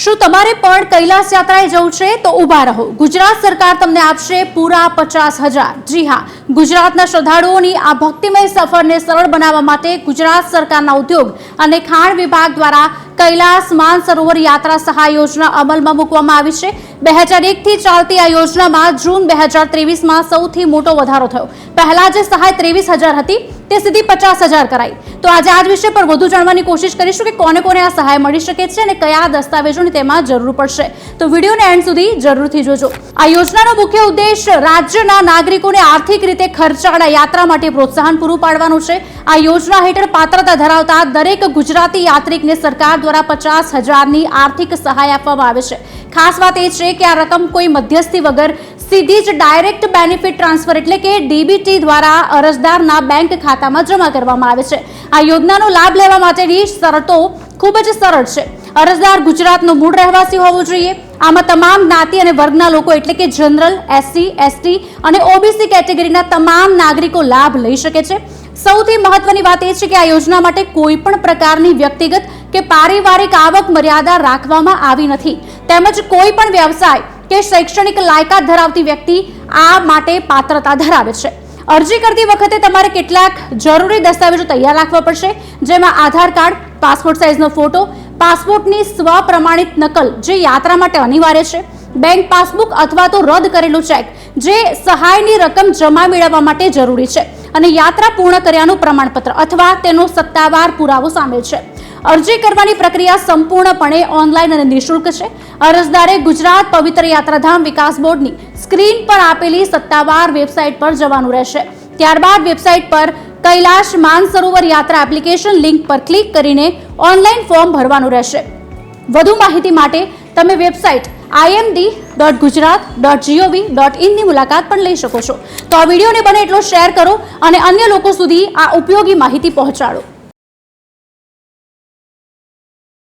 શું તમારે પણ કૈલાસ યાત્રાએ જવું છે તો ઊભા રહો, ગુજરાત સરકાર તમને આપશે પૂરા 50,000। જી હા, ગુજરાતના શ્રદ્ધાળુઓની આ ભક્તિમય સફરને સરળ બનાવવા માટે ગુજરાત સરકારના ઉદ્યોગ અને ખાણ વિભાગ દ્વારા કૈલાસ માનસરોવર યાત્રા સહાય યોજના અમલમાં મૂકવામાં આવી છે। 2001 થી ચાલતી આ યોજનામાં જૂન 2023માં સૌથી મોટો વધારો થયો। પહેલા જે સહાય 23,000 હતી તે સીધી 50,000 કરાઈ। તો આજે આ વિષય પર વધુ જાણવાની કોશિશ કરીશું કે કોને કોને આ સહાય મળી શકે છે અને કયા દસ્તાવેજોની તેમાં જરૂર પડશે। તો વિડીયોને એન્ડ સુધી જરૂરથી જોજો। આ યોજનાનો મુખ્ય ઉદ્દેશ રાજ્યના નાગરિકોને આર્થિક રીતે ખર્ચાળ યાત્રા માટે પ્રોત્સાહન પૂરું પાડવાનું છે। આ યોજના હેઠળ પાત્રતા ધરાવતા દરેક ગુજરાતી યાત્રિકને સરકાર દ્વારા 50,000ની આર્થિક સહાય આપવામાં આવે છે। ખાસ વાત એ છે કે આ રકમ કોઈ મધ્યસ્થી વગર સીધી જ ડાયરેક્ટ બેનિફિટ ટ્રાન્સફર એટલે કે ડીબીટી દ્વારા અરજદારના બેંક ખાતામાં જમા કરવામાં આવે છે। આ યોજનાનો લાભ લેવા માટેની શરતો ખૂબ જ સરળ છે। અરજદાર ગુજરાતનો મૂળ રહેવાસી હોવો જોઈએ। આમાં તમામ જ્ઞાતિ અને વર્ગના લોકો એટલે કે જનરલ, એસસી, એસટી અને ઓબીસી કેટેગરીના તમામ નાગરિકો લાભ લઈ શકે છે। સૌથી મહત્વની વાત એ છે કે આ યોજના માટે કોઈ પણ પ્રકારની વ્યક્તિગત કે પારિવારિક આવક મર્યાદા રાખવામાં આવી નથી, તેમજ કોઈ પણ વ્યવસાય કે શૈક્ષણિક લાયકાત ધરાવતી વ્યક્તિ આ માટે પાત્રતા ધરાવે છે। અરજી કરતી વખતે તમારે કેટલાક જરૂરી દસ્તાવેજો તૈયાર રાખવા પડશે, જેમાં આધાર કાર્ડ, પાસપોર્ટ સાઇઝનો ફોટો, પાસપોર્ટની સ્વપ્રમાણિત નકલ જે યાત્રા માટે અનિવાર્ય છે, બેંક પાસબુક અથવા તો રદ કરેલું ચેક જે સહાયની રકમ જમા મેળવવા માટે જરૂરી છે, અને યાત્રા પૂર્ણ કર્યાનું પ્રમાણપત્ર અથવા તેનો સત્તાવાર પુરાવો સામેલ છે। અરજી કરવાની પ્રક્રિયા સંપૂર્ણપણે ઓનલાઈન અને નિઃશુલ્ક છે। અરજદારે ગુજરાત પવિત્ર યાત્રાધામ વિકાસ બોર્ડની સ્ક્રીન પર આપેલી સત્તાવાર વેબસાઇટ પર જવાનું રહેશે। ત્યારબાદ વેબસાઇટ પર કૈલાશ માનસરોવર યાત્રા એપ્લિકેશન લિંક પર ક્લિક કરીને ઓનલાઈન ફોર્મ ભરવાનું રહેશે। વધુ માહિતી માટે તમે વેબસાઇટ imd.gujarat.gov.in ની મુલાકાત પણ લઈ શકો છો। તો આ વિડીયોને બને એટલો શેર કરો અને અન્ય લોકો સુધી આ ઉપયોગી માહિતી પહોંચાડો।